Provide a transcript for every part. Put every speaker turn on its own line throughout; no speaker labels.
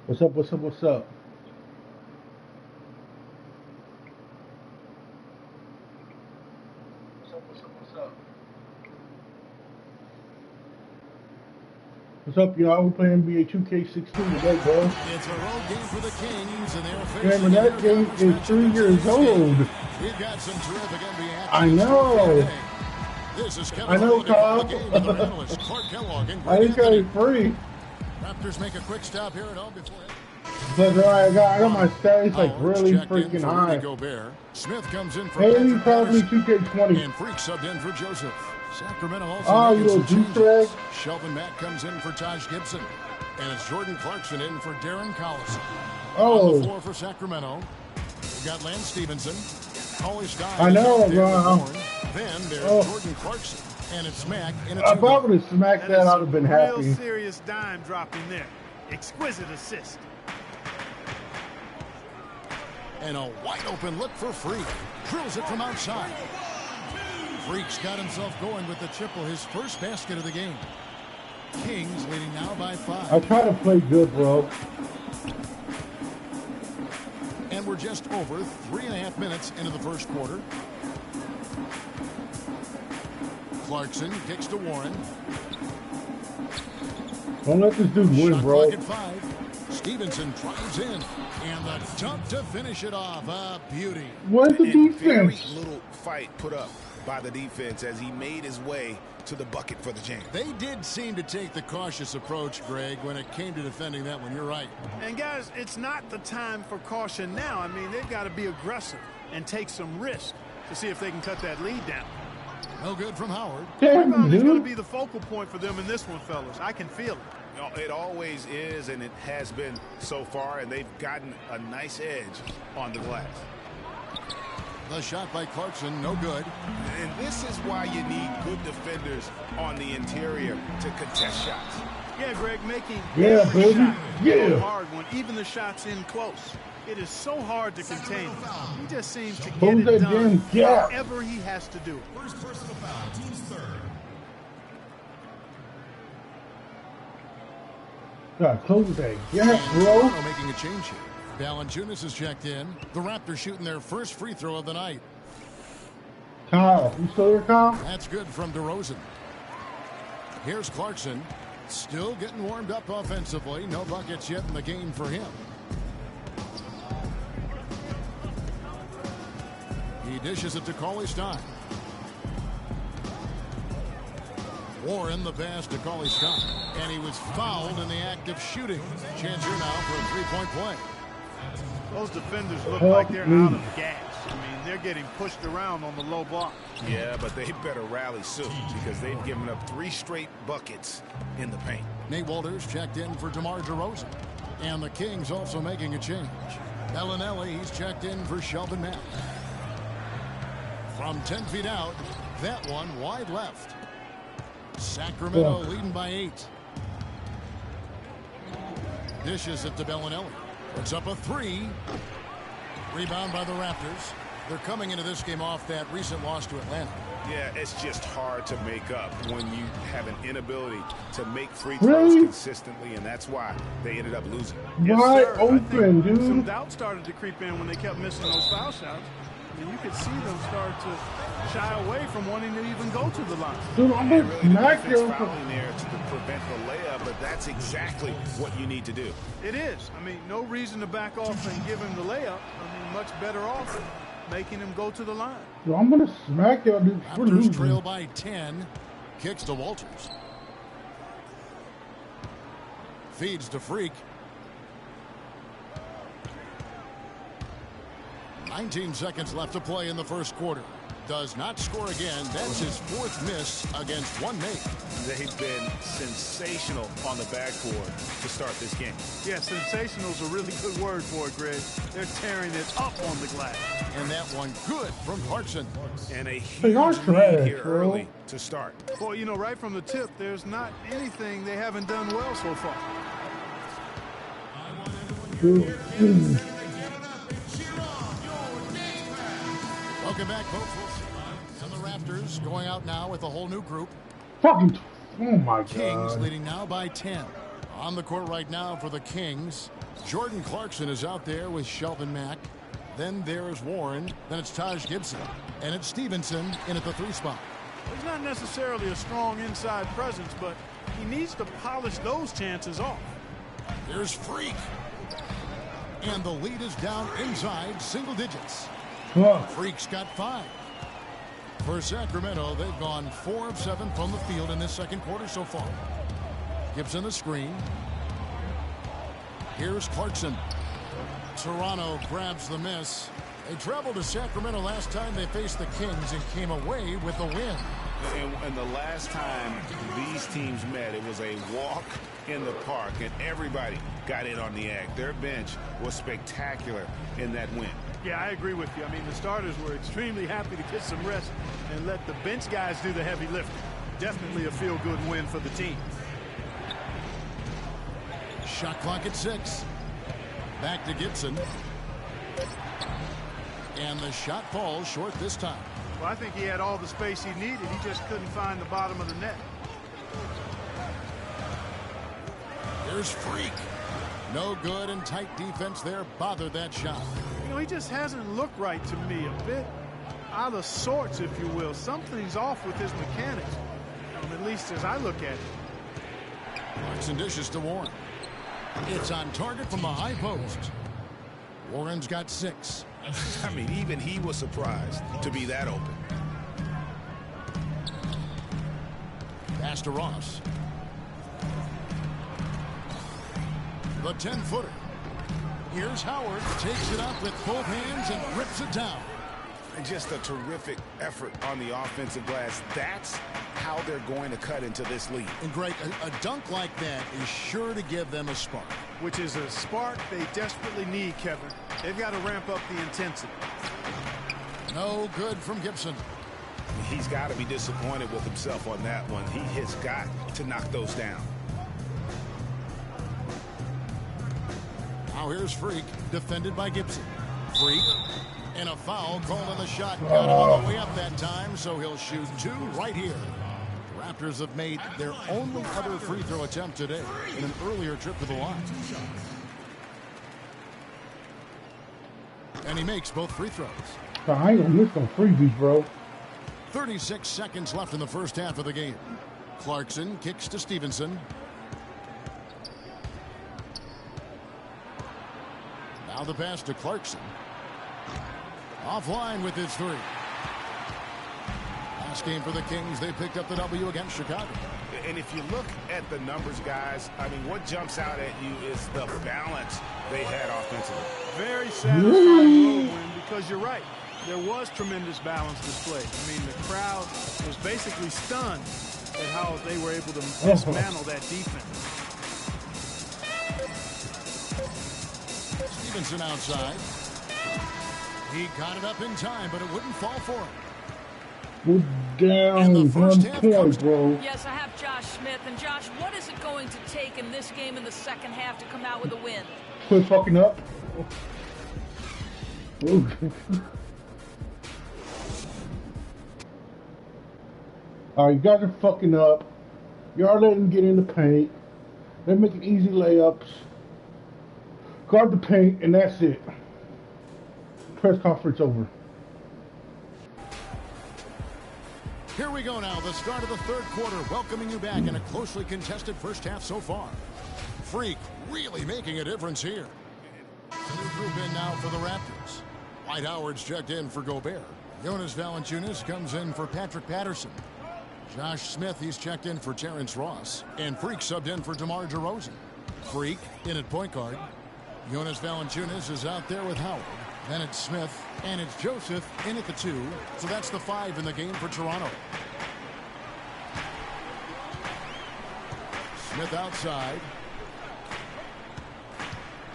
What's up? What's up? What's up? What's up, y'all? We're playing NBA2k16 today, bro.
It's a road game for the Kings, and they're
Remember, that game is 3 years old.
We've got some terrific NBA action.
I know.
This is Kevin
I know, Kyle.
I
think I free.
Raptors make a quick stop here at home before.
But I got my stats like really freaking high.
Smith comes in for
Maybe probably 2K20.
And Freak subbed in for Joseph. Sacramento also
oh, you little douchebag.
Shelvin Mack comes in for Taj Gibson. And it's Jordan Clarkson in for Darren Collison.
Oh.
On the floor for Sacramento, we've got Lance Stevenson.
I know, bro.
Then there's Jordan Clarkson. And it's Mack. And
if I would have smacked that, I'd have been happy.
Real serious dime dropping there. Exquisite assist.
And a wide open look for Freak. Drills it from outside. Freak's got himself going with the triple, his first basket of the game. Kings leading now by 5.
I try to play good, bro.
And we're just over 3.5 minutes into the first quarter. Clarkson kicks to Warren.
Don't let this dude win, bro.
At 5. Stevenson drives in. And the dunk to finish it off. A beauty.
Where's the defense?
Very little fight put up by the defense as he made his way to the bucket for the jam.
They did seem to take the cautious approach, Greg, when it came to defending that one. You're right.
And guys, it's not the time for caution now. I mean, they've got to be aggressive and take some risk to see if they can cut that lead down.
No good from Howard.
Rebound is going to be the focal point for them in this one, fellas. I can feel it.
It always is, and it has been so far, and they've gotten a nice edge on the glass.
The shot by Clarkson, no good.
And this is why you need good defenders on the interior to contest shots.
Yeah, Greg, making
baby.
Shot hard when even the shots in close. It is so hard to contain. He just seems to get it done wherever he has to do it.
First personal foul, team's third.
God, close that gap, bro.
Making a change here. Valanciunas is checked in. The Raptors shooting their first free throw of the night.
Kyle, you still here, Kyle?
That's good from DeRozan. Here's Clarkson. Still getting warmed up offensively. No buckets yet in the game for him. He dishes it to Cauley-Stein. Warren the pass to Cauley-Stein. And he was fouled in the act of shooting. Chance here now for a three-point play.
Those defenders look like they're out of gas. I mean, they're getting pushed around on the low block.
Yeah, but they better rally soon because they've given up 3 straight buckets in the paint.
Nate Walters checked in for DeMar DeRozan. And the Kings also making a change. Bellinelli, he's checked in for Shelvin Mack. From 10 feet out, that one wide left. Sacramento leading by 8. Dishes it to Bellinelli. Puts up a 3. Rebound by the Raptors. They're coming into this game off that recent loss to Atlanta.
Yeah, it's just hard to make up when you have an inability to make free throws consistently, and that's why they ended up losing.
Wide open, dude.
Some doubt started to creep in when they kept missing those foul shots. And you could see them start to shy away from wanting to even go to the line.
Dude, I'm going to smack you.
Fouling there to prevent the layup, but that's exactly what you need to do.
It is. I mean, no reason to back off and give him the layup. I mean, much better off making him go to the line.
Dude, I'm going to smack you, dude.
Raptors trail by 10. Kicks to Walters. Feeds to Freak. 19 seconds left to play in the first quarter. Does not score again. That's his 4th miss against one mate.
They've been sensational on the backboard to start this game.
Yeah, sensational is a really good word for it, Greg. They're tearing it up on the glass.
And that one good from Clarkson.
And a huge lead here early to start.
Boy, you know, right from the tip, there's not anything they haven't done well so far. Welcome
back, folks. And the Raptors going out now with a whole new group.
Fucking, oh my God.
Kings leading now by 10. On the court right now for the Kings, Jordan Clarkson is out there with Shelvin Mack. Then there's Warren. Then it's Taj Gibson. And it's Stevenson in at the 3 spot.
He's not necessarily a strong inside presence, but he needs to polish those chances off.
Here's Freak. And the lead is down inside single digits. Freak's got 5. For Sacramento, they've gone 4 of 7 from the field in this second quarter so far. Gibson the screen. Here's Clarkson. Toronto grabs the miss. They traveled to Sacramento last time they faced the Kings and came away with the win.
And the last time these teams met, it was a walk in the park, and everybody got in on the act. Their bench was spectacular in that win.
Yeah, I agree with you. I mean, the starters were extremely happy to get some rest and let the bench guys do the heavy lifting. Definitely a feel-good win for the team.
Shot clock at 6. Back to Gibson. And the shot falls short this time.
Well, I think he had all the space he needed. He just couldn't find the bottom of the net.
There's Freak. No good, and tight defense there bothered that shot.
You know, he just hasn't looked right to me. A bit out of sorts, if you will. Something's off with his mechanics, at least as I look at it.
Clarkson dishes to Warren. It's on target from the high post. Warren's got 6.
I mean, even he was surprised to be that open.
Pass to Ross. The 10-footer. Here's Howard. Takes it up with both hands and rips it down.
And just a terrific effort on the offensive glass. That's how they're going to cut into this lead.
And Greg, a dunk like that is sure to give them a spark.
Which is a spark they desperately need, Kevin. They've got to ramp up the intensity.
No good from Gibson.
He's got to be disappointed with himself on that one. He has got to knock those down.
Now here's Freak, defended by Gibson. Freak, and a foul called on the shot. Got him on the way up that time, so he'll shoot 2 right here. The Raptors have made their only other free throw attempt today in an earlier trip to the line. And he makes both free throws.
I ain't gonna miss no freebies, bro.
36 seconds left in the first half of the game. Clarkson kicks to Stevenson. Now the pass to Clarkson. Offline with his 3. Last game for the Kings, they picked up the W against Chicago.
And if you look at the numbers, guys, I mean, what jumps out at you is the balance they had offensively.
Very satisfying road win, because you're right. There was tremendous balance displayed. I mean, the crowd was basically stunned at how they were able to dismantle that defense.
Stevenson outside. He got it up in time, but it wouldn't fall for him.
We're down 1 point, bro.
Yes, I have Josh Smith. And Josh, what is it going to take in this game in the second half to come out with a win?
Quit fucking up. Alright, you guys are fucking up. Y'all letting them get in the paint. They're making easy layups. Guard the paint, and that's it. Press conference over.
Here we go now, the start of the third quarter, welcoming you back in a closely contested first half so far. Freak really making a difference here. New group in now for the Raptors. Dwight Howard's checked in for Gobert. Jonas Valanciunas comes in for Patrick Patterson. Josh Smith, he's checked in for Terrence Ross. And Freak subbed in for DeMar DeRozan. Freak in at point guard. Jonas Valanciunas is out there with Howard. Then it's Smith, and it's Joseph in at the 2. So that's the 5 in the game for Toronto. Smith outside.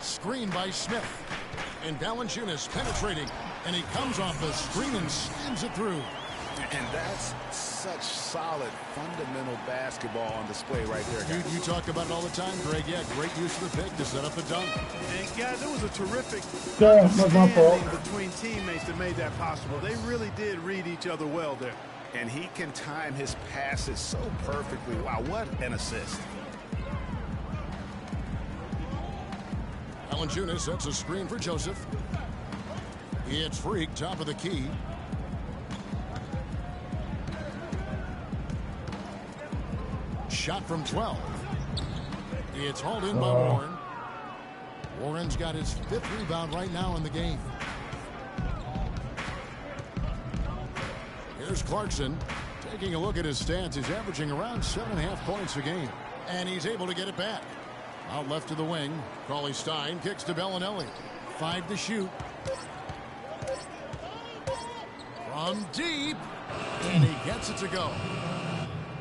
Screen by Smith. And Valanciunas penetrating. And he comes off the screen and slams it through.
And that's such solid, fundamental basketball on display right there, guys.
You talk about it all the time, Greg. Yeah, great use of the pick to set up the dunk.
And guys, it was a terrific
my fault.
between teammates that made that possible. They really did read each other well there.
And he can time his passes so perfectly. Wow, what an assist.
Valanciunas sets a screen for Joseph. It's Freak, top of the key. Shot from 12. It's hauled in by Warren. Warren's got his 5th rebound right now in the game. Here's Clarkson. Taking a look at his stats, he's averaging around 7.5 points a game. And he's able to get it back. Out left to the wing. Cauley-Stein kicks to Bellinelli. 5 to shoot. From deep. And he gets it to go.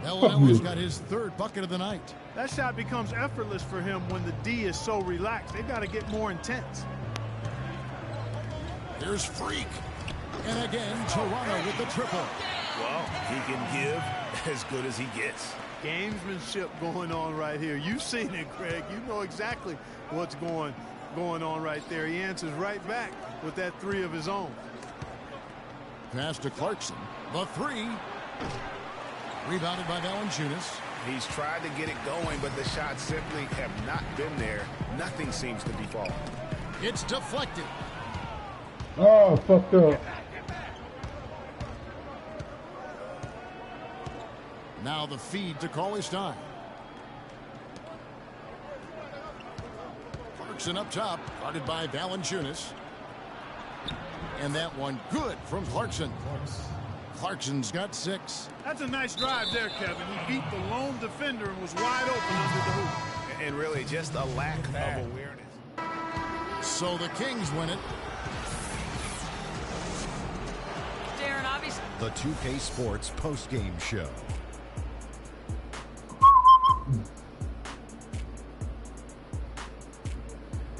Bellinelli's got his 3rd bucket of the night.
That shot becomes effortless for him when the D is so relaxed. They've got to get more intense.
Here's Freak. And again, Toronto with the triple.
Well, he can give as good as he gets.
Gamesmanship going on right here. You've seen it, Greg. You know exactly what's going on right there. He answers right back with that 3 of his own.
Pass to Clarkson. The 3. Rebounded by Valanciunas.
He's tried to get it going, but the shots simply have not been there. Nothing seems to be falling.
It's deflected.
Oh, fucked up.
Now the feed to Cauley-Stein. Clarkson up top, guarded by Valanciunas. And that one good from Clarkson. Clarkson's got 6.
That's a nice drive there, Kevin. He beat the lone defender and was wide open under the hoop.
And really just a lack of awareness.
So the Kings win it.
Darren, obviously.
The 2K Sports postgame show.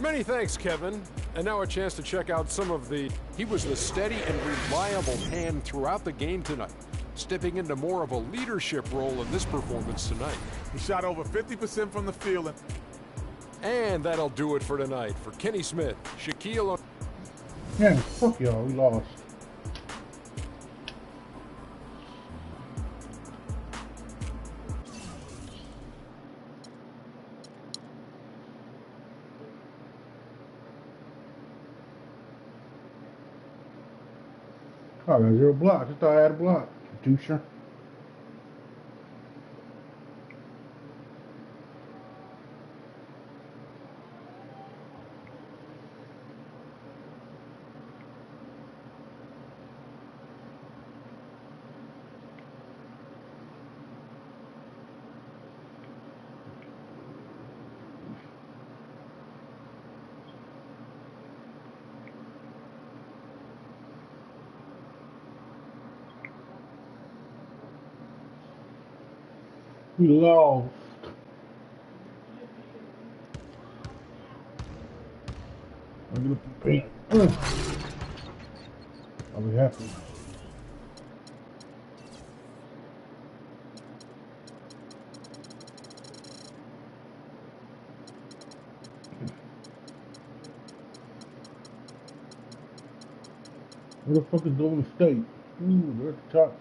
Many thanks, Kevin. And now a chance to check out some of the... He was the steady and reliable hand throughout the game tonight, stepping into more of a leadership role in this performance tonight.
He shot over 50% from the field.
And that'll do it for tonight. For Kenny Smith, Shaquille...
Yeah, fuck y'all. We lost. Oh, I got 0 blocks. I thought I had a block. Doucher. We lost. I'm gonna paint. I'll be happy. Where the fuck is Golden State? Ooh, they're at the top.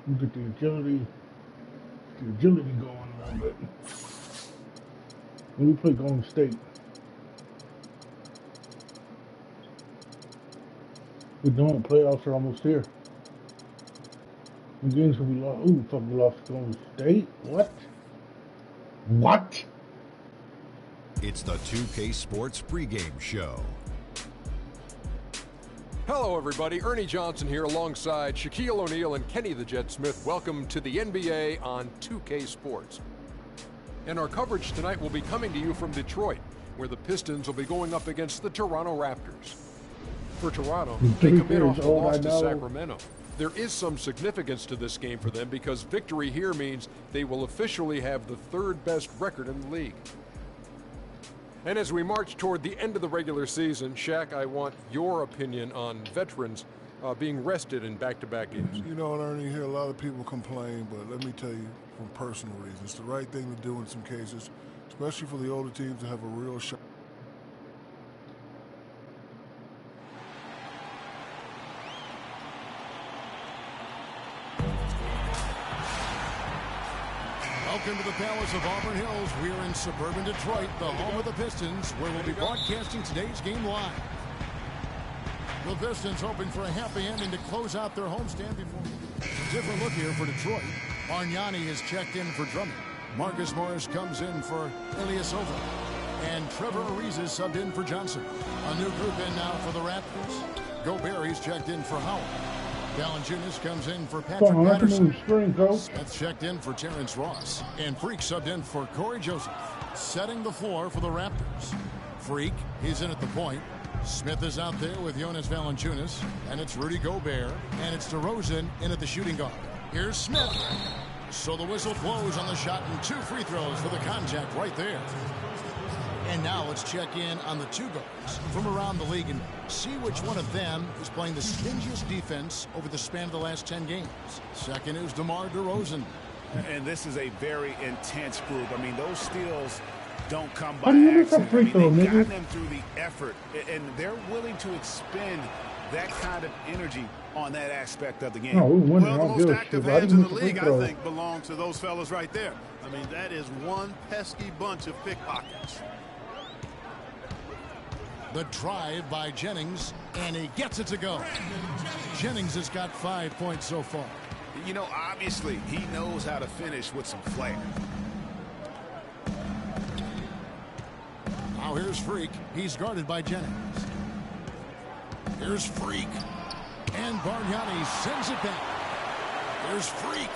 Look at the agility going a little bit. When we play Golden State, we're doing playoffs are almost here. The games will be lost. Ooh, fuck, we lost to Golden State. What? What?
It's the 2K Sports pregame show.
Hello, everybody. Ernie Johnson here alongside Shaquille O'Neal and Kenny the Jet Smith. Welcome to the NBA on 2K Sports. And our coverage tonight will be coming to you from Detroit, where the Pistons will be going up against the Toronto Raptors. For Toronto, they come in off a loss to Sacramento. There is some significance to this game for them because victory here means they will officially have the third best record in the league. And as we march toward the end of the regular season, Shaq, I want your opinion on veterans being rested in back-to-back games.
You know, Ernie, you hear a lot of people complain, but let me tell you from personal reasons, it's the right thing to do in some cases, especially for the older teams to have a real shot.
Welcome to the Palace of Auburn Hills. We're in suburban Detroit, the home of the Pistons, where we'll be broadcasting today's game live. The Pistons hoping for a happy ending to close out their homestand before. A different look here for Detroit. Bargnani has checked in for Drummond. Marcus Morris comes in for Ilyasova. And Trevor Ariza subbed in for Johnson. A new group in now for the Raptors. Gobert, he's checked in for Howard. Valanciunas comes in for Patrick Patterson. Smith checked in for Terrence Ross. And Freak subbed in for Corey Joseph. Setting the floor for the Raptors. Freak, he's in at the point. Smith is out there with Jonas Valanciunas. And it's Rudy Gobert. And it's DeRozan in at the shooting guard. Here's Smith. So the whistle blows on the shot and 2 free throws for the contact right there. And now let's check in on the 2 guards from around the league and see which one of them is playing the stingiest defense over the span of the last 10 games. Second is DeMar DeRozan.
And this is a very intense group. I mean, those steals don't come by accident. I mean, they've gotten them through the effort, and they're willing to expend that kind of energy on that aspect of the game.
Well, the most active hands in the league, I think, belong to those fellas right there. I mean, that is one pesky bunch of pickpockets.
The drive by Jennings, and he gets it to go. Jennings has got 5 points so far.
You know, obviously, he knows how to finish with some flair.
Now here's Freak. He's guarded by Jennings. Here's Freak. And Bargnani sends it back. There's Freak.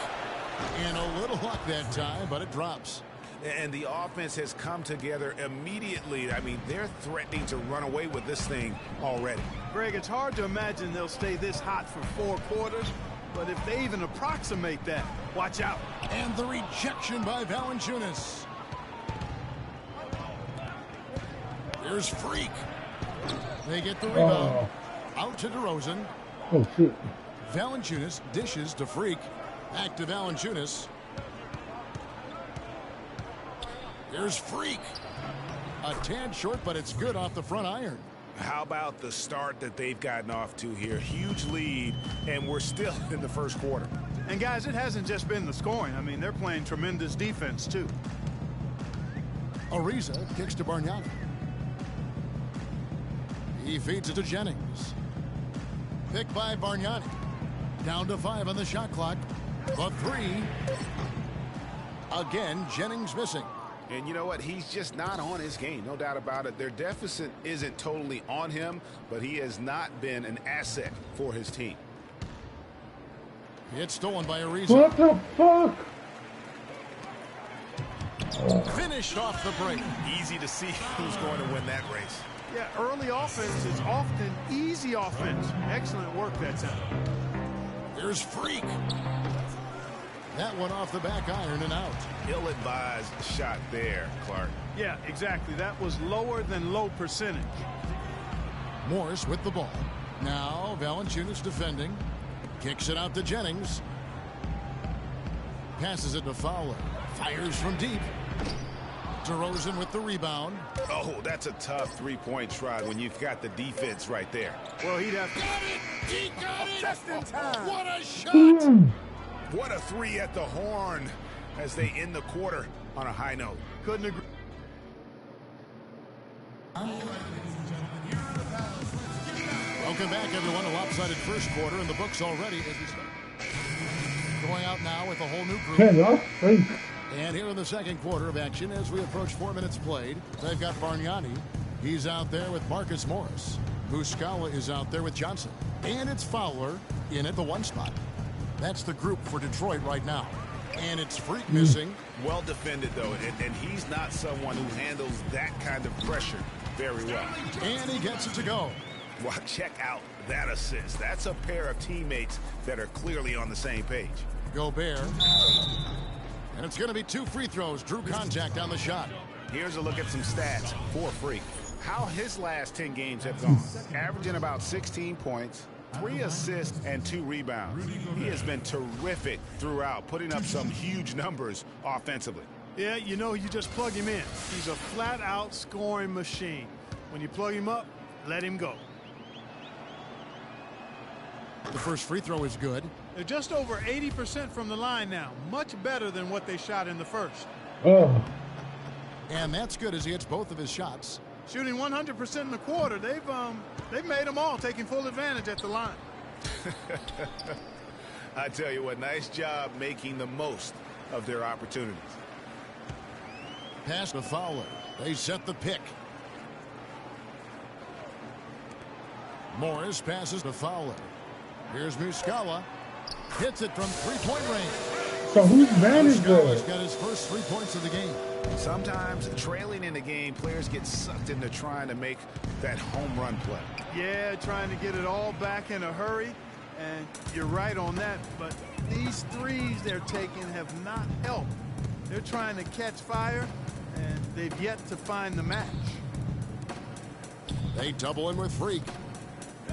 And a little luck that time, but it drops.
And the offense has come together immediately. I mean, they're threatening to run away with this thing already.
Greg, it's hard to imagine they'll stay this hot for 4 quarters, but if they even approximate that, watch out.
And the rejection by Valanciunas. Here's Freak. They get the rebound. Out to DeRozan.
Oh, shit.
Valanciunas dishes to Freak. Back to Valanciunas. Here's Freak. A tad short, but it's good off the front iron.
How about the start that they've gotten off to here? Huge lead, and we're still in the first quarter.
And, guys, it hasn't just been the scoring. I mean, they're playing tremendous defense, too.
Ariza kicks to Bargnani. He feeds it to Jennings. Picked by Bargnani. Down to 5 on the shot clock. The 3. Again, Jennings missing.
And you know what? He's just not on his game. No doubt about it. Their deficit isn't totally on him, but he has not been an asset for his team.
It's stolen by Ariza.
What the fuck?
Finished off the break.
Easy to see who's going to win that race.
Yeah, early offense is often easy offense. Excellent work that time.
Here's Freak. That one off the back iron and out.
Ill-advised shot there, Clark.
Yeah, exactly. That was lower than low percentage.
Morris with the ball. Now Valanciunas defending. Kicks it out to Jennings. Passes it to Fowler. Fires from deep. DeRozan with the rebound.
Oh, that's a tough three-point try when you've got the defense right there.
Well, he'd have to...
Got it! He got it!
Just in time.
What a shot!
What a 3 at the horn as they end the quarter on a high note.
Couldn't agree.
Welcome back, everyone. A lopsided first quarter in the books already as we start. Going out now with a whole new group.
Hey, y'all. Hey.
And here in the second quarter of action, as we approach 4 minutes played, they've got Bargnani. He's out there with Marcus Morris. Muscala is out there with Johnson. And it's Fowler in at the 1 spot. That's the group for Detroit right now. And it's Freak missing.
Well defended, though, and he's not someone who handles that kind of pressure very well.
And he gets it to go.
Well, check out that assist. That's a pair of teammates that are clearly on the same page.
Gobert. And it's going to be 2 free throws. Drew contact on the shot.
Here's a look at some stats for Freak. How his last 10 games have gone. Averaging about 16 points, 3 assists, and 2 rebounds. He has been terrific throughout, putting up some huge numbers offensively.
Yeah, you know, you just plug him in. He's a flat-out scoring machine. When you plug him up, let him go.
The first free throw is good.
They're just over 80% from the line now. Much better than what they shot in the first.
Oh.
And that's good as he hits both of his shots.
Shooting 100% in the quarter. They've made them all, taking full advantage at the line.
I tell you what, nice job making the most of their opportunities.
Pass to Fowler. They set the pick. Morris passes to Fowler. Here's Muscala. Hits it from 3-point range.
So whose man is
Muscala's
good?
got his first 3 points of the game.
Sometimes trailing in the game, players get sucked into trying to make that home run play.
Yeah, trying to get it all back in a hurry. And you're right on that. But these threes they're taking have not helped. They're trying to catch fire, and they've yet to find the match.
They double him with Freak.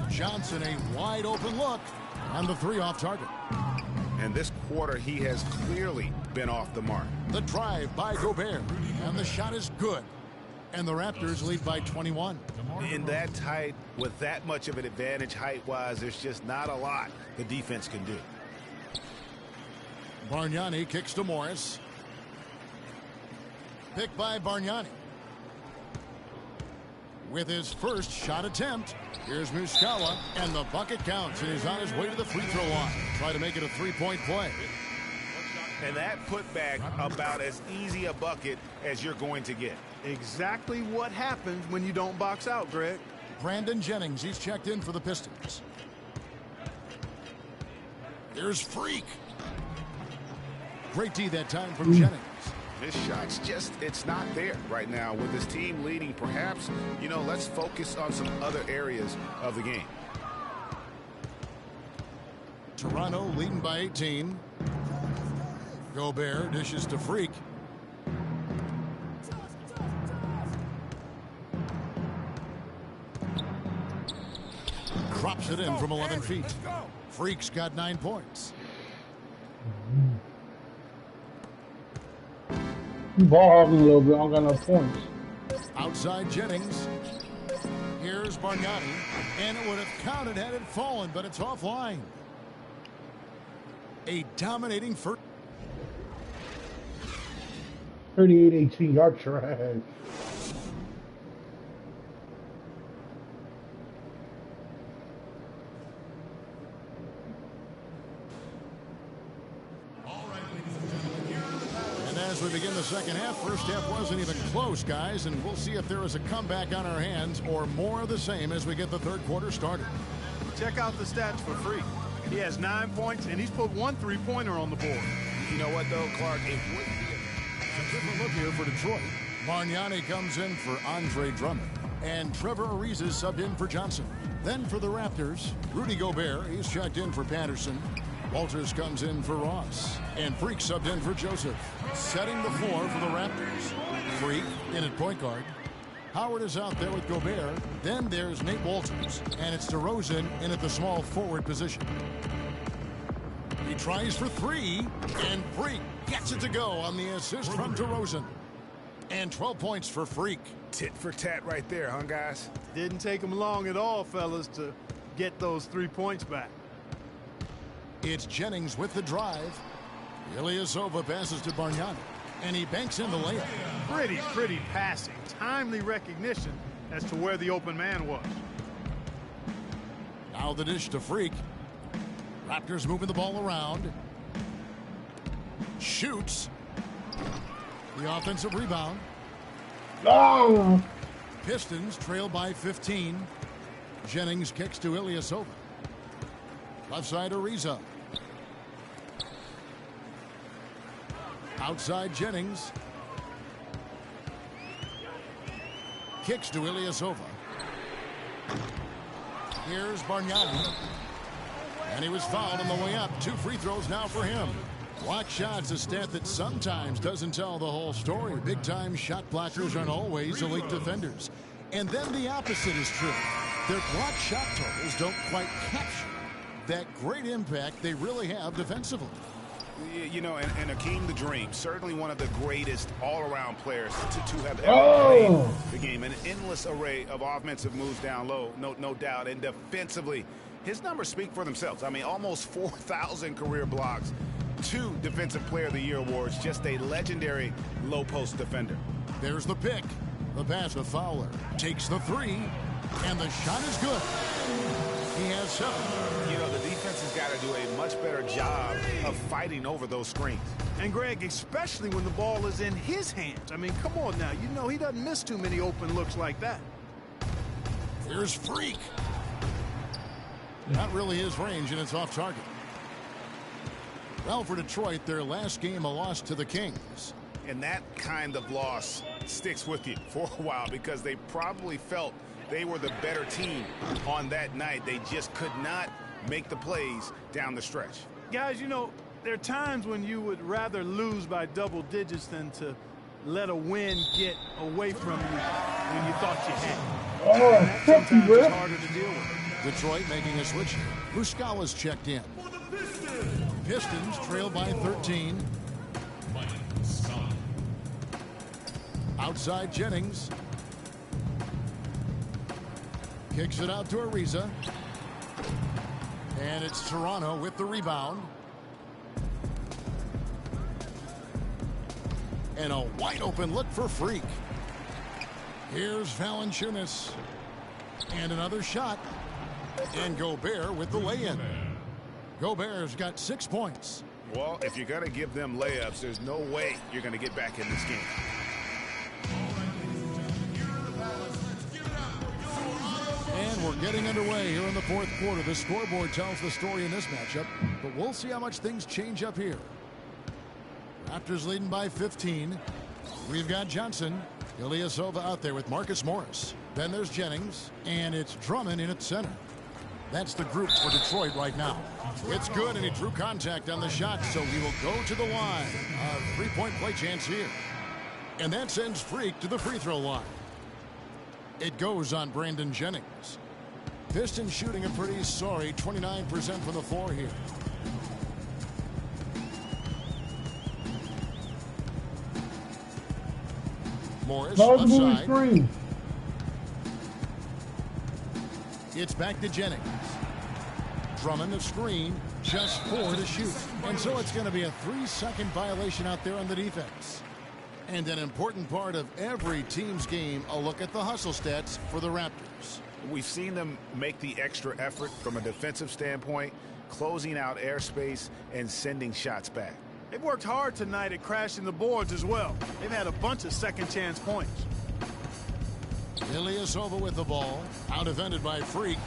Johnson, a wide open look, and the 3 off target.
And this quarter, he has clearly been off the mark.
The drive by Gobert, and the shot is good. And the Raptors lead by 21.
In that tight, with that much of an advantage height-wise, there's just not a lot the defense can do.
Bargnani kicks to Morris. Picked by Bargnani. With his first shot attempt, here's Muscala, and the bucket counts, and he's on his way to the free throw line. Try to make it a 3-point play.
And that putback about as easy a bucket as you're going to get.
Exactly what happens when you don't box out, Greg.
Brandon Jennings, he's checked in for the Pistons. Here's Freak. Great D that time from Jennings.
His shot's just, it's not there right now. With his team leading, perhaps, you know, let's focus on some other areas of the game.
Toronto leading by 18. Gobert dishes to Freak. Drops it in from 11 feet. Freak's got 9 points.
Ball hogging a little bit. I don't got enough points.
Outside Jennings. Here's Bargnani. And it would have counted had it fallen, but it's offline. A dominating first.
38-18. Y'all trash.
As we begin the second half, first half wasn't even close, guys, and we'll see if there is a comeback on our hands or more of the same as we get the third quarter started.
Check out the stats for Freak. He has 9 points, and he's put 1 3-pointer on the board.
You know what, though, Clark? It wouldn't be
a different look here for Detroit. Bargnani comes in for Andre Drummond, and Trevor Ariza is subbed in for Johnson. Then for the Raptors, Rudy Gobert, he's checked in for Patterson. Walters comes in for Ross, and Freak subbed in for Joseph. Setting the floor for the Raptors. Freak in at point guard. Howard is out there with Gobert. Then there's Nate Walters, and it's DeRozan in at the small forward position. He tries for 3, and Freak gets it to go on the assist from DeRozan. And 12 points for Freak.
Tit for tat right there, huh, guys?
Didn't take him long at all, fellas, to get those 3 points back.
It's Jennings with the drive. Ilyasova passes to Bargnani, and he banks in the layup.
Pretty passing. Timely recognition as to where the open man was.
Now the dish to Freak. Raptors moving the ball around. Shoots. The offensive rebound.
Oh!
Pistons trail by 15. Jennings kicks to Ilyasova. Left side Ariza. Outside Jennings. Kicks to Ilyasova. Here's Bargnani. And he was fouled on the way up. 2 free throws now for him. Block shots, a stat that sometimes doesn't tell the whole story. Big-time shot blockers aren't always elite defenders. And then the opposite is true. Their block shot totals don't quite capture that great impact they really have defensively.
You know, and Akeem the Dream, certainly one of the greatest all-around players to have ever played the game. An endless array of offensive moves down low, no doubt. And defensively, his numbers speak for themselves. I mean, almost 4,000 career blocks, 2 Defensive Player of the Year awards, just a legendary low-post defender.
There's the pick. The pass to Fowler. Takes the 3, and the shot is good. He has 7.
You know, the defense has got to do a much better job of fighting over those screens.
And, Greg, especially when the ball is in his hands. I mean, come on now. You know he doesn't miss too many open looks like that.
Here's Freak. Not really his range, and it's off target. Well, for Detroit, their last game a loss to the Kings.
And that kind of loss sticks with you for a while because they probably felt they were the better team on that night. They just could not make the plays down the stretch.
Guys, you know, there are times when you would rather lose by double digits than to let a win get away from you when you thought you had. Sometimes it's harder to deal with.
Detroit making a switch. Muscala's checked in. Pistons trail by 13. Outside Jennings. Kicks it out to Ariza. And it's Toronto with the rebound. And a wide open look for Freak. Here's Valanciunas. And another shot. And Gobert with the lay-in. Gobert's got 6 points.
Well, if you're going to give them layups, there's no way you're going to get back in this game.
And we're getting underway here in the 4th quarter. The scoreboard tells the story in this matchup, but we'll see how much things change up here. Raptors leading by 15. We've got Johnson. Ilyasova out there with Marcus Morris. Then there's Jennings, and it's Drummond in at center. That's the group for Detroit right now. It's good, and he drew contact on the shot, so he will go to the line. A 3-point play chance here. And that sends Freak to the free throw line. It goes on Brandon Jennings. Pistons shooting a pretty sorry 29% from the floor here. Morris left side. It's back to Jennings. Drummond the screen, just 4 to shoot. And so it's going to be a 3-second violation out there on the defense. And an important part of every team's game, a look at the hustle stats for the Raptors.
We've seen them make the extra effort from a defensive standpoint, closing out airspace and sending shots back.
They've worked hard tonight at crashing the boards as well. They've had a bunch of second chance points.
Ilyasova with the ball, out defended by Freak.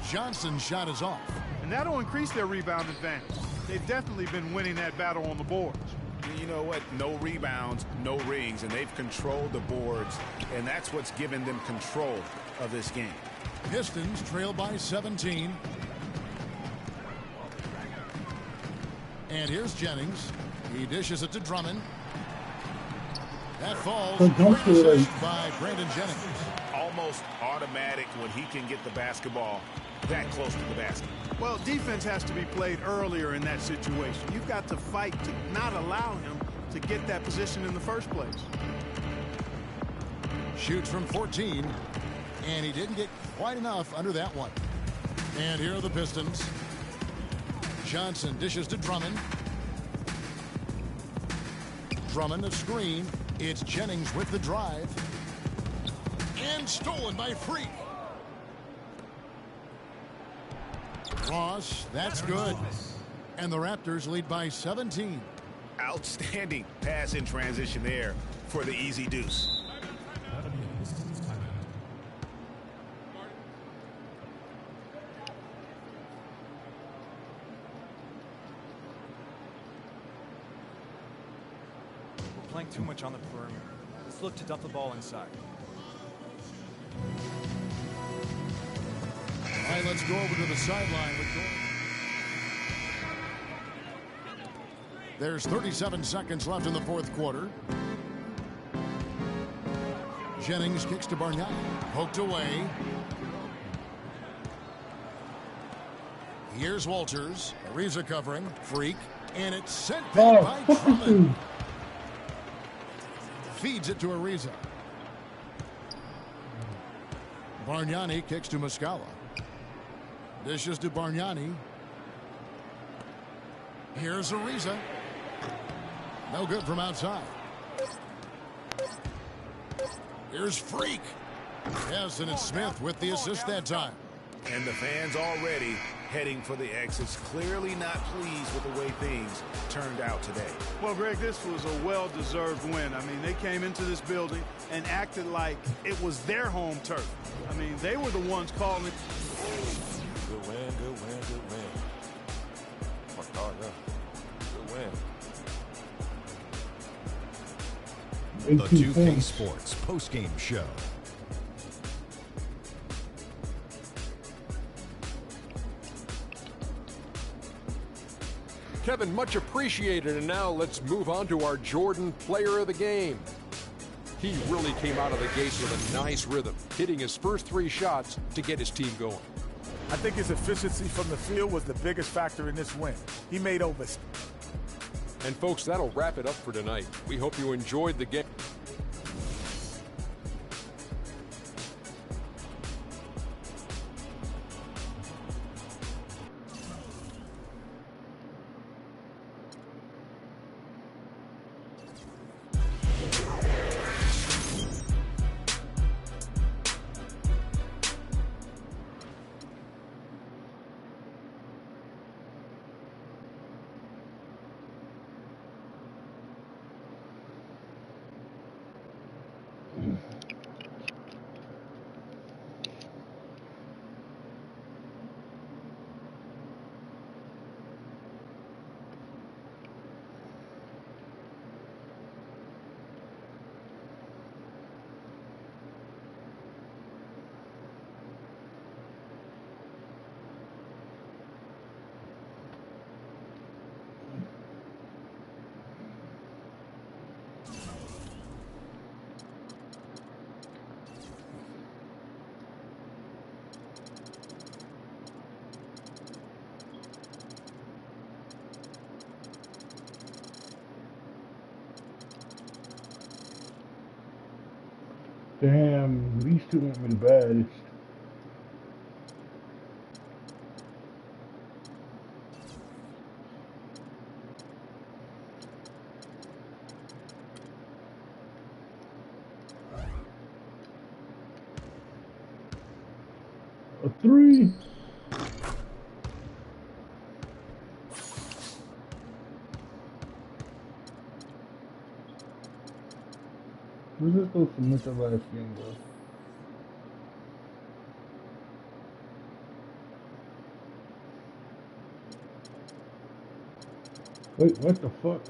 Johnson's shot is off.
And that'll increase their rebound advantage. They've definitely been winning that battle on the boards.
You know what? No rebounds, no rings, and they've controlled the boards, and that's what's given them control of this game.
Pistons trail by 17. And here's Jennings. He dishes it to Drummond. That falls by Brandon Jennings.
Almost automatic when he can get the basketball that close to the basket.
Well, defense has to be played earlier in that situation. You've got to fight to not allow him to get that position in the first place.
Shoots from 14, and he didn't get quite enough under that one. And here are the Pistons. Johnson dishes to Drummond. Drummond the screen. It's Jennings with the drive. And stolen by Freak. Ross, that's good. And the Raptors lead by 17.
Outstanding pass in transition there for the easy deuce.
We're playing too much on the perimeter. Let's look to dump the ball inside.
All right, let's go over to the sideline with Gordon. There's 37 seconds left in the fourth quarter. Jennings kicks to Bargnani. Poked away. Here's Walters. Ariza covering. Freak. And it's sent back by Drummond. Feeds it to Ariza. Bargnani kicks to Muscala. Dishes to Bargnani. Here's Ariza. No good from outside. Here's Freak. Yes, and it's Smith with the assist that time.
And the fans already heading for the exits, clearly not pleased with the way things turned out today.
Well, Greg, this was a well-deserved win. I mean, they came into this building and acted like it was their home turf. I mean, they were the ones calling it.
Good win, good win, good win. Oh my God, yeah. Good win.
The 2K Sports postgame show.
Kevin, much appreciated. And now let's move on to our Jordan Player of the Game. He really came out of the gates with a nice rhythm, hitting his first 3 shots to get his team going.
I think his efficiency from the field was the biggest factor in this win. He made over.
And folks, that'll wrap it up for tonight. We hope you enjoyed the game.
Damn, these two have been bad. A 3. Let's just go submit the last game, bro. Wait, what the fuck?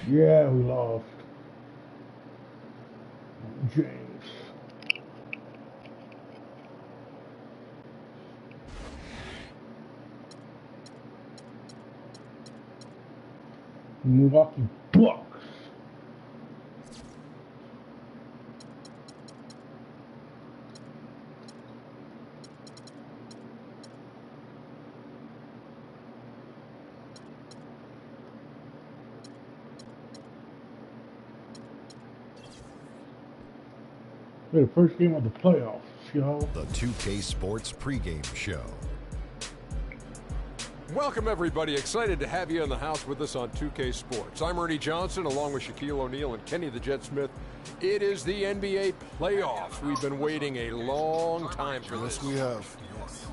Yeah, we lost. James. Milwaukee Bucks. The first game of the playoffs, y'all.
The 2K Sports pregame show.
Welcome, everybody. Excited to have you in the house with us on 2K Sports. I'm Ernie Johnson, along with Shaquille O'Neal and Kenny the Jet Smith. It is the NBA playoffs. We've been waiting a long time for this.
Yes, we have.
Yes.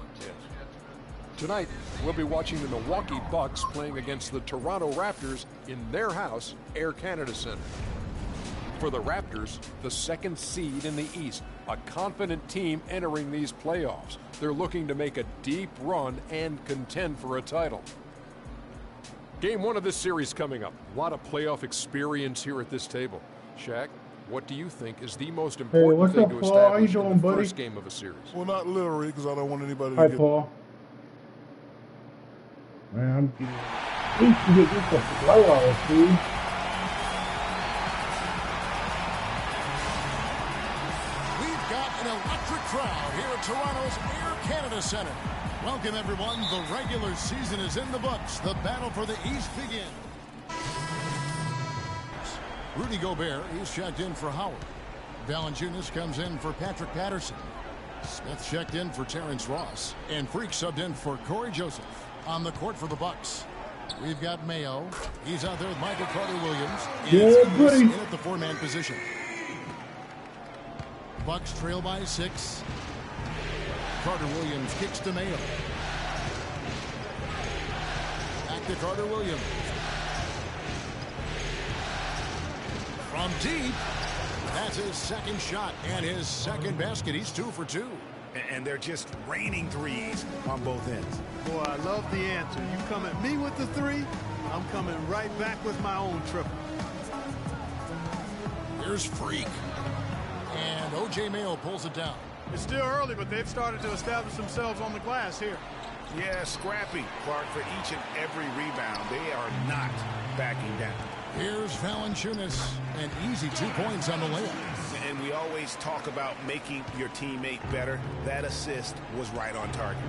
Tonight, we'll be watching the Milwaukee Bucks playing against the Toronto Raptors in their house, Air Canada Center. For the Raptors, the second seed in the East, a confident team entering these playoffs. They're looking to make a deep run and contend for a title. Game one of this series coming up. A lot of playoff experience here at this table. Shaq, what do you think is the most important thing to establish in the first game of a series?
Well, not literally, because I don't want anybody to
Hi,
get...
Paul. Man, I'm getting... We can get this at the playoffs, dude.
An electric crowd here at Toronto's Air Canada Center. Welcome, everyone. The regular season is in the books. The battle for the East begins. Rudy Gobert, he's checked in for Howard. Valanciunas comes in for Patrick Patterson. Smith checked in for Terrence Ross. And Freak subbed in for Corey Joseph. On the court for the Bucks, we've got Mayo. He's out there with Michael Carter-Williams.
Yeah, buddy.
In at the four-man position. Bucks trail by 6. Carter-Williams kicks to Mayo. Back to Carter-Williams. From deep. That's his second shot and his second basket. He's 2 for 2.
And they're just raining threes on both ends.
Boy, I love the answer. You come at me with the 3, I'm coming right back with my own triple.
Here's Freak. And O.J. Mayo pulls it down.
It's still early, but they've started to establish themselves on the glass here.
Yeah, scrappy, Clark, for each and every rebound. They are not backing down.
Here's Valanciunas. An easy 2 points on the layup.
And we always talk about making your teammate better. That assist was right on target.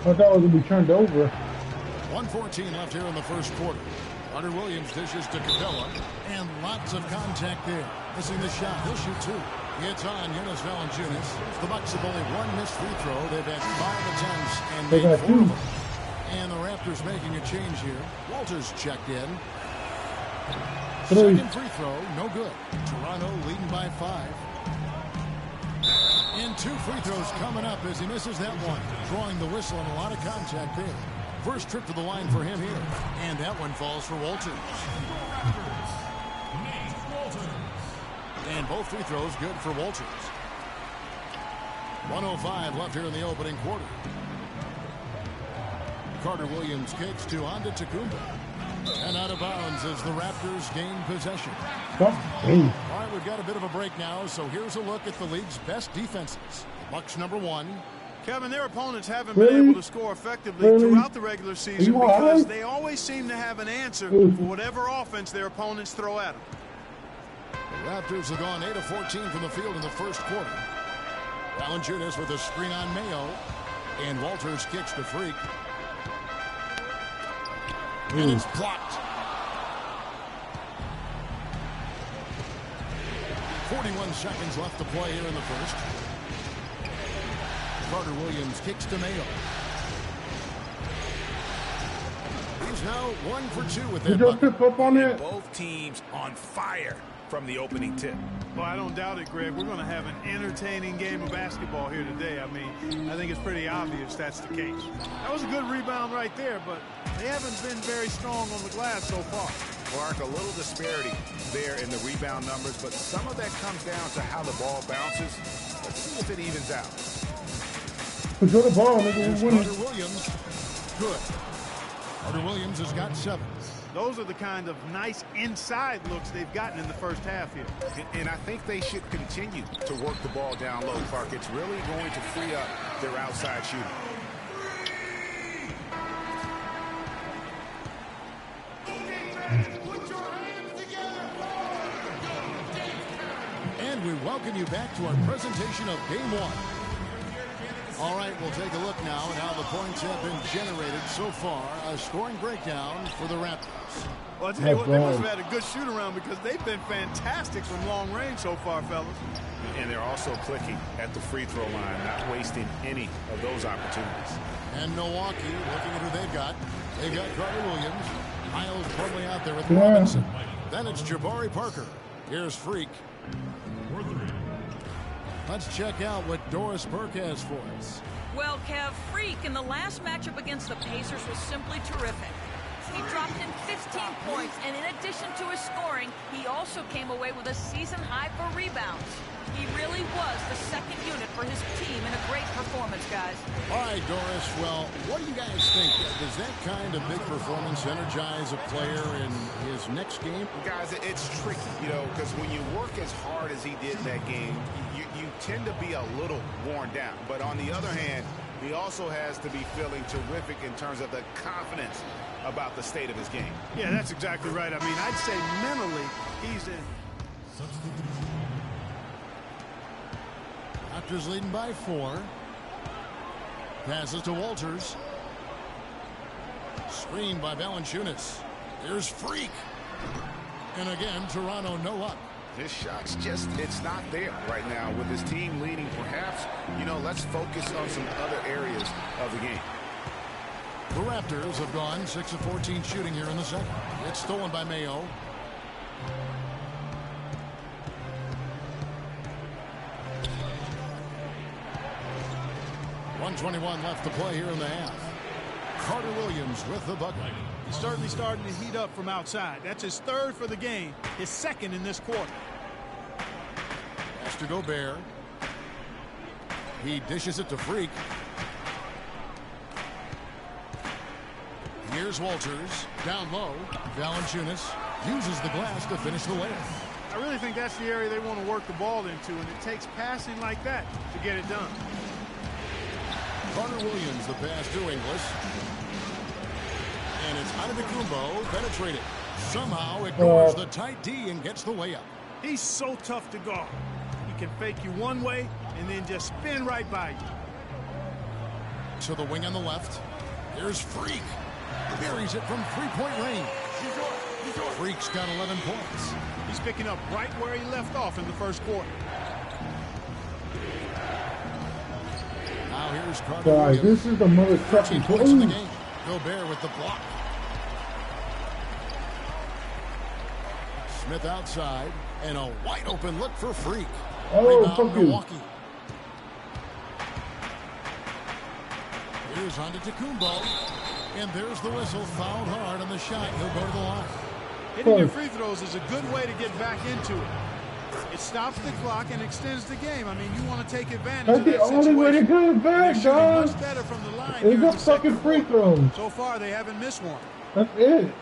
I thought it was going to be turned over.
1:14 left here in the first quarter. Carter-Williams dishes to Capella. And lots of contact there. Missing the shot. He'll shoot 2. It's on Jonas Valanciunas. The Bucks have only 1 missed free throw. They've had 5 attempts and
they
made
got
4
2.
of them. And the Raptors making a change here. Walters checked in.
3.
Second free throw, no good. Toronto leading by 5. And 2 free throws coming up as he misses that one. Drawing the whistle and a lot of contact there. First trip to the line for him here. And that one falls for Walters. And both free throws good for Walters. 1:05 left here in the opening quarter. Carter-Williams kicks to Antetokounmpo. And out of bounds as the Raptors gain possession. All right, we've got a bit of a break now, so here's a look at the league's best defenses. The Bucks number 1.
Kevin, their opponents haven't been able to score effectively throughout the regular season because they always seem to have an answer for whatever offense their opponents throw at them.
The Raptors have gone 8 of 14 from the field in the first quarter. Valanciunas with a screen on Mayo. And Walters kicks to Freak. And it's blocked. 41 seconds left to play here in the first. Carter-Williams kicks to Mayo. He's now 1 for 2 with that.
Did you pick up on it?
Both teams on fire from the opening tip.
Well, I don't doubt it, Greg. We're going to have an entertaining game of basketball here today. I mean, I think it's pretty obvious that's the case. That was a good rebound right there, but they haven't been very strong on the glass so far.
Clark, a little disparity there in the rebound numbers, but some of that comes down to how the ball bounces. Let's see if it evens out.
Control the ball, nigga. We're winning.
Carter-Williams. Good. Carter-Williams has got 7.
Those are the kind of nice inside looks they've gotten in the first half here.
And I think they should continue to work the ball down low, Clark. It's really going to free up their outside shooting.
And we welcome you back to our presentation of Game 1. All right, we'll take a look now at how the points have been generated so far. A scoring breakdown for the Raptors.
Well, I'll tell you what, they must have had a good shoot-around because they've been fantastic from long range so far, fellas.
And they're also clicking at the free throw line, not wasting any of those opportunities.
And Milwaukee, looking at who they've got. They've got Carter Williams. Miles probably out there with Robinson. Then it's Jabari Parker. Here's Freak. Let's check out what Doris Burke has for us.
Well, Kev, Freak in the last matchup against the Pacers was simply terrific. He dropped in 15 points, and in addition to his scoring, he also came away with a season high for rebounds. He really was the second unit for his team in a great performance, guys.
All right, Doris, well, what do you guys think? Does that kind of big performance energize a player in his next game?
Guys, it's tricky, you know, because when you work as hard as he did in that game, you tend to be a little worn down. But on the other hand, he also has to be feeling terrific in terms of the confidence about the state of his game.
Yeah, that's exactly right. I mean, I'd say mentally, he's in.
Raptors leading by 4. Passes to Walters. Screened by Valanciunas. Here's Freak. And again, Toronto no luck.
His shot's just, it's not there right now with his team leading. Perhaps, you know, let's focus on some other areas of the game.
The Raptors have gone 6 of 14 shooting here in the second. It's stolen by Mayo. .121 left to play here in the half. Carter Williams with the bucket.
He's certainly starting to heat up from outside. That's his third for the game, his second in this quarter.
Has to Gobert. He dishes it to Freak. Here's Walters. Down low. Valanciunas uses the glass to finish the layup.
I really think that's the area they want to work the ball into, and it takes passing like that to get it done.
Carter Williams, the pass to Inglis. And it's Antetokounmpo penetrated. Somehow ignores the tight D and gets the layup.
He's so tough to guard. He can fake you one way and then just spin right by you.
To the wing on the left. Here's Freak. Buries it from three-point range. Freak's got 11 points.
He's picking up right where he left off in the first quarter.
Now here's Carter Williams.
This is the motherfucking
points in the game. Gobert with the block. Smith outside, and a wide open look for Freak.
Oh,
rebound
fuck you.
Milwaukee. Here's Antetokounmpo, and there's the whistle. Fouled hard on the shot. He'll go to the line.
Hitting your free throws is a good way to get back into it. It stops the clock and extends the game. I mean, you want to take advantage of that situation.
That's the only way to get back, guys.
Much better from the line.
It's a fucking free throw.
So far, they haven't missed one.
That's it.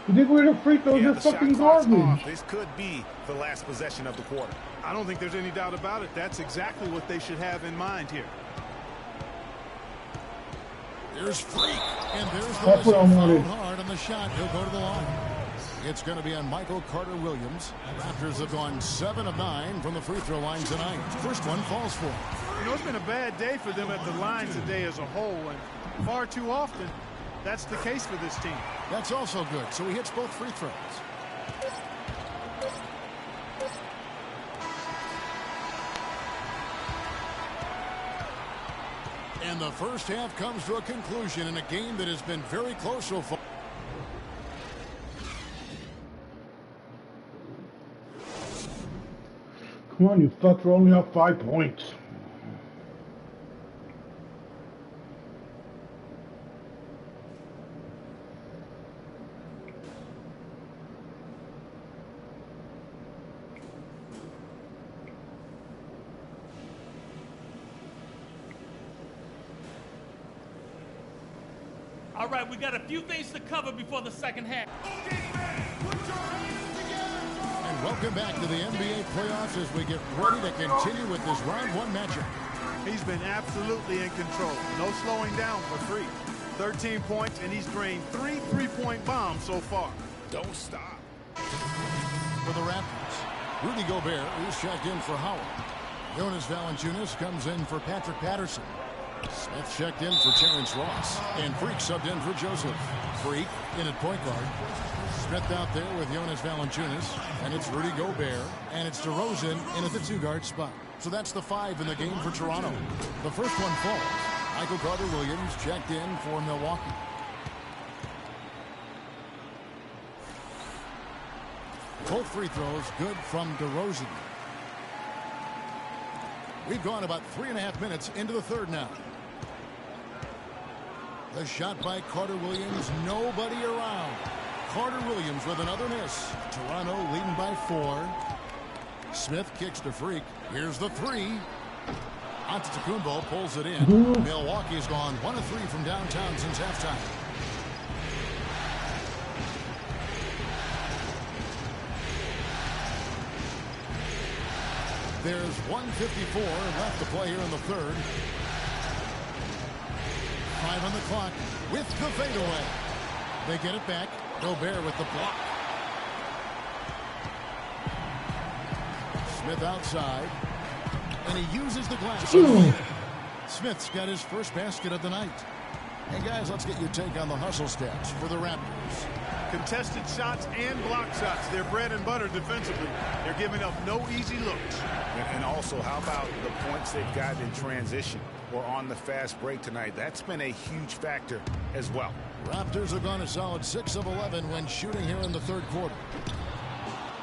You think we're the free throws?
Yeah,
They're fucking garbage.
Off. This could be the last possession of the quarter.
I don't think there's any doubt about it. That's exactly what they should have in mind here.
There's Freak, and there's the whistle. Fouled hard on the shot. He'll go to the line. It's going to be on Michael Carter Williams. Raptors have gone 7 of 9 from the free throw line tonight. First one falls for him.
You know, it's been a bad day for them at the line today as a whole, and far too often, that's the case for this team.
That's also good. So he hits both free throws. And the first half comes to a conclusion in a game that has been very close so far.
Come on, you fucks, we're only up 5 points.
All right, we got a few things to cover before the second half.
And welcome back to the NBA playoffs as we get ready to continue with this round 1 matchup.
He's been absolutely in control. No slowing down for Freak. 13 points, and he's drained 3 3-point bombs so far.
Don't stop.
For the Raptors, Rudy Gobert is checked in for Howard. Jonas Valanciunas comes in for Patrick Patterson. Smith checked in for Terrence Ross. And Freak subbed in for Joseph. Freak in at point guard. Smith out there with Jonas Valanciunas. And it's Rudy Gobert. And it's DeRozan in at the 2-guard spot. So that's the 5 in the game for Toronto. The first one falls. Michael Carter-Williams checked in for Milwaukee. Both free throws good from DeRozan. We've gone about 3.5 minutes into the third now. The shot by Carter-Williams, nobody around. Carter-Williams with another miss. Toronto leading by 4. Smith kicks to Freak. Here's the 3. Antetokounmpo pulls it in. Milwaukee's gone 1 of 3 from downtown since halftime. There's 1:54 left to play here in the third. 5 on the clock with the fadeaway. They get it back. Gobert with the block. Smith outside. And he uses the glass. Smith's got his first basket of the night. Hey, guys, let's get your take on the hustle stats for the Raptors.
Contested shots and block shots. They're bread and butter defensively. They're giving up no easy looks.
And also, how about the points they've gotten in transition or on the fast break tonight? That's been a huge factor as well.
Raptors have gone a solid 6 of 11 when shooting here in the third quarter.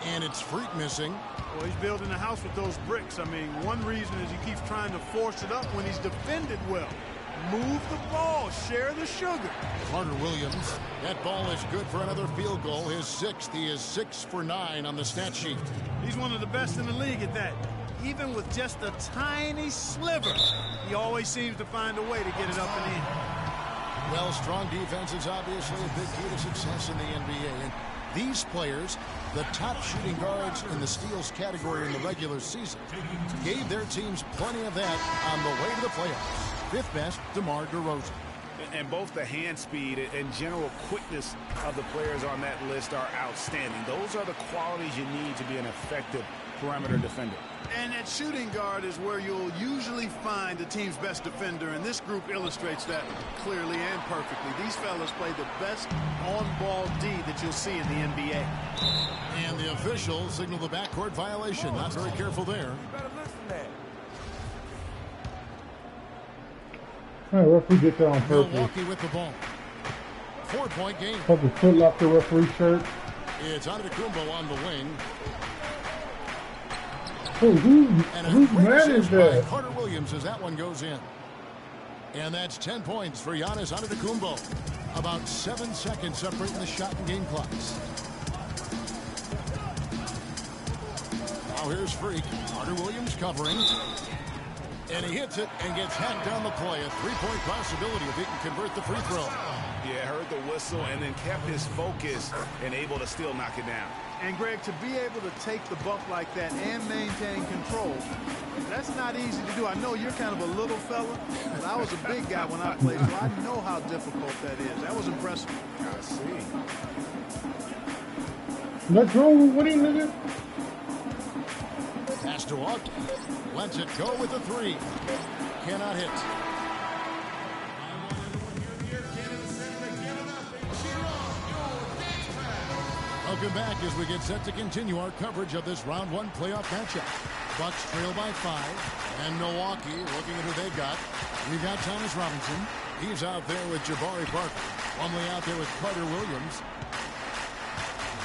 And it's Freak missing.
Well, he's building a house with those bricks. I mean, one reason is he keeps trying to force it up when he's defended well. Move the ball. Share the sugar.
Carter-Williams. That ball is good for another field goal. His 6th. He is 6 for 9 on the stat sheet.
He's one of the best in the league at that. Even with just a tiny sliver, he always seems to find a way to get it up and in.
Well, strong defense is obviously a big key to success in the NBA. And these players, the top shooting guards in the steals category in the regular season, gave their teams plenty of that on the way to the playoffs. 5th best, DeMar DeRozan.
And both the hand speed and general quickness of the players on that list are outstanding. Those are the qualities you need to be an effective perimeter defender.
And at shooting guard is where you'll usually find the team's best defender, and this group illustrates that clearly and perfectly. These fellas play the best on-ball D that you'll see in the NBA.
And the officials signal the backcourt violation. Not very careful there.
All right, referee get that on purpose.
Milwaukee with the ball. 4-point game.
Probably Foot Locker referee shirt.
It's Antetokounmpo on the wing.
Hey, who's mad is that?
Carter-Williams as that one goes in. And that's 10 points for Giannis Antetokounmpo. About 7 seconds separating the shot and game clocks. Now here's Freak. Carter-Williams covering. And he hits it and gets hacked down the play. A 3-point possibility if he can convert the free throw.
Yeah, heard the whistle and then kept his focus and able to still knock it down.
And, Greg, to be able to take the buck like that and maintain control, that's not easy to do. I know you're kind of a little fella, but I was a big guy when I played, so I know how difficult that is. That was impressive.
I see.
Let's roll with him, nigga.
Pass to Ogden. Lets it go with the 3. Cannot hit. Welcome back as we get set to continue our coverage of this round 1 playoff matchup. Bucks trail by 5. And Milwaukee looking at who they've got. We've got Thomas Robinson. He's out there with Jabari Parker. Plumlee out there with Carter-Williams.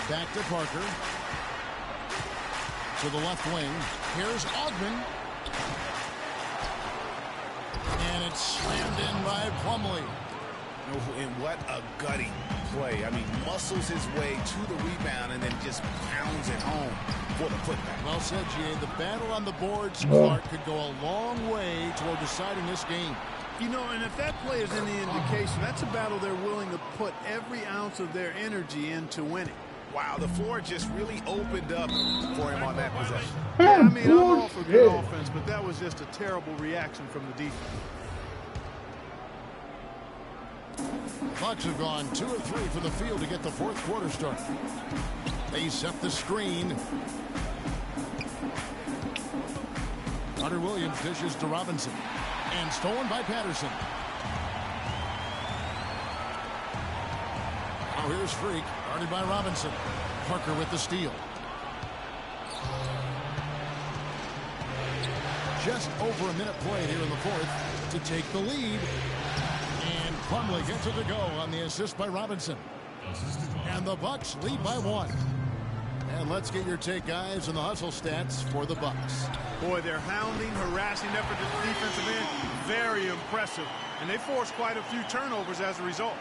Back to Parker. To the left wing. Here's Ogden. And it's slammed in by Plumlee.
And what a gutty play. I mean, muscles his way to the rebound and then just pounds it home for the putback.
Well said, G.A. The battle on the boards, Clark, could go a long way toward deciding this game.
You know, and if that play is any indication, that's a battle they're willing to put every ounce of their energy into winning.
Wow, the floor just really opened up for him on that possession.
Yeah, I mean, I'm all for good offense, but that was just a terrible reaction from the defense.
Bucks have gone 2 of 3 for the field to get the 4th quarter started. They set the screen. Carter Williams dishes to Robinson. And stolen by Patterson. Now here's Freak, guarded by Robinson. Parker with the steal. Just over a minute played here in the fourth to take the lead. And Plumlee gets it to go on the assist by Robinson. And the Bucks lead by 1. And let's get your take, guys, on the hustle stats for the Bucks.
Boy, their hounding, harassing effort at the defensive end, very impressive. And they forced quite a few turnovers as a result.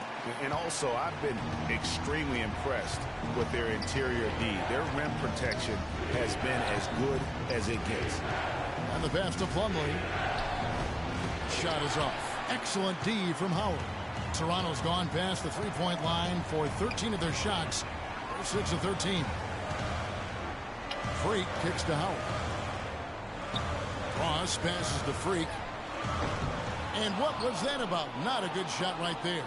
And also, I've been extremely impressed with their interior D. Their rim protection has been as good as it gets.
And the pass to Plumlee. Shot is off. Excellent D from Howard. Toronto's gone past the three-point line for 13 of their shots. 6 of 13. Freak kicks to Howard. Ross passes to Freak. And what was that about? Not a good shot right there.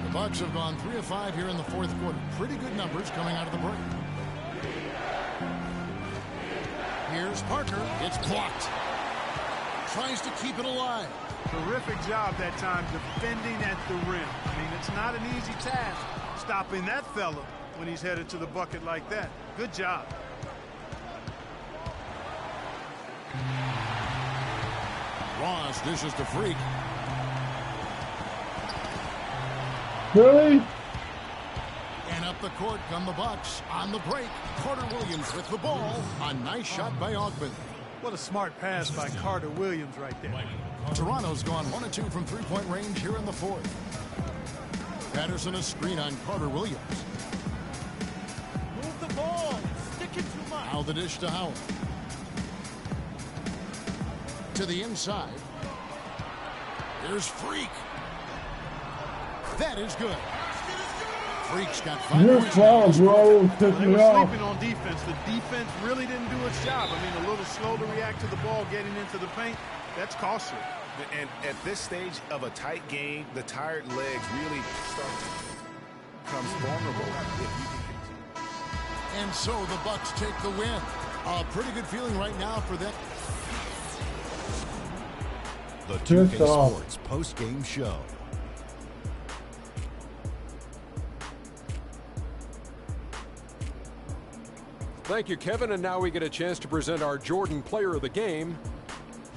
The Bucks have gone 3 of 5 here in the fourth quarter. Pretty good numbers coming out of the break. Here's Parker. It's blocked. Tries to keep it alive.
Terrific job that time defending at the rim. I mean, it's not an easy task stopping that fella when he's headed to the bucket like that. Good job.
Ross dishes to Freak.
Really?
And up the court come the Bucks. On the break, Carter Williams with the ball. A nice shot by Ogben.
What a smart pass by Carter Williams right there.
Toronto's gone 1 of 2 from three-point range here in the fourth. Patterson a screen on Carter Williams.
Move the ball. Stick it too much.
Now the dish to Howard. To the inside. Here's Freak. That is good. Freak's got 5
You're
points.
foul, bro. Took
They
me
were
off.
sleeping on defense. The defense really didn't do its job. I mean, a little slow to react to the ball getting into the paint. That's costly.
And at this stage of a tight game, the tired legs really start to become vulnerable if you can continue.
And so the Bucks take the win. A pretty good feeling right now for them.
The 2K Sports post-game show.
Thank you, Kevin. And now we get a chance to present our Jordan Player of the Game,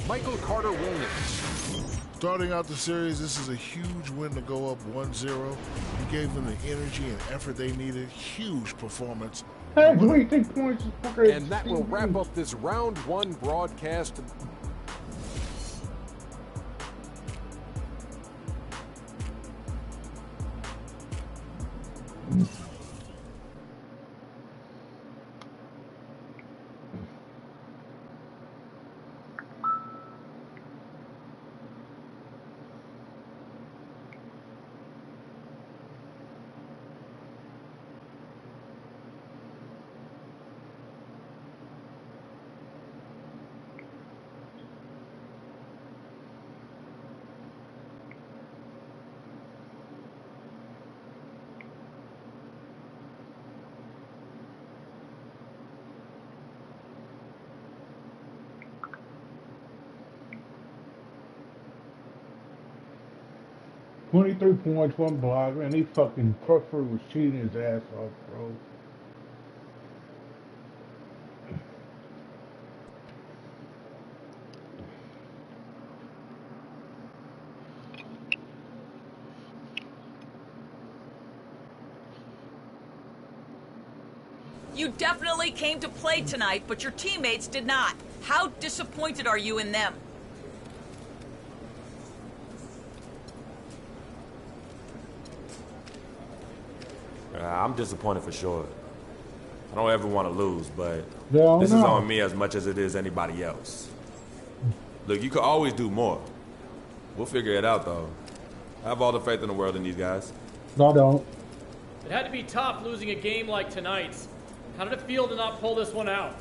Michael Carter Williams.
Starting out the series, this is a huge win to go up 1-0. He gave them the energy and effort they needed. Huge performance.
Hey, 26 points.
And that will wrap up this round 1 broadcast.
Three points, 1 block, and he fucking Crawford was cheating his ass off, bro.
You definitely came to play tonight, but your teammates did not. How disappointed are you in them?
I'm disappointed for sure. I don't ever want to lose, but
Yeah,
this is on me as much as it is anybody else. Look, you could always do more. We'll figure it out, though. I have all the faith in the world in these guys.
No, I don't.
It had to be tough losing a game like tonight's. How did it feel to not pull this one out?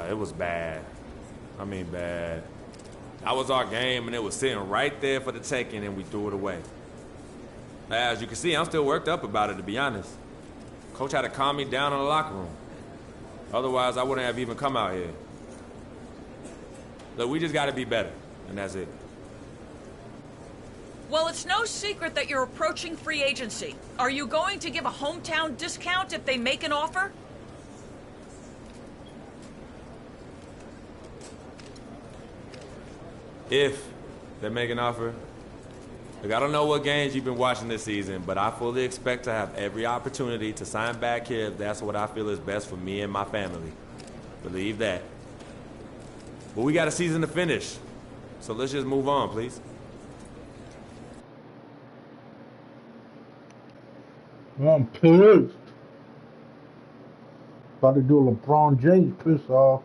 It was bad. I mean, bad. That was our game, and it was sitting right there for the taking, and we threw it away. As you can see, I'm still worked up about it, to be honest. Coach had to calm me down in the locker room. Otherwise, I wouldn't have even come out here. Look, we just got to be better, and that's it.
Well, it's no secret that you're approaching free agency. Are you going to give a hometown discount if they make an offer?
If they make an offer. Look, I don't know what games you've been watching this season, but I fully expect to have every opportunity to sign back here if that's what I feel is best for me and my family. Believe that. But we got a season to finish, so let's just move on, please.
I'm pissed. About to do a LeBron James piss off.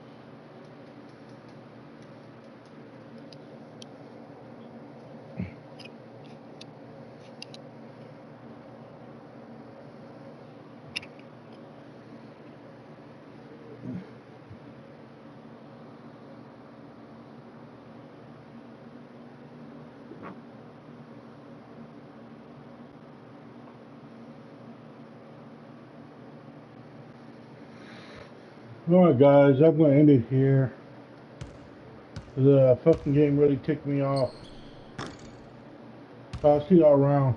Alright guys, I'm gonna end it here. The fucking game really ticked me off. I'll see y'all around.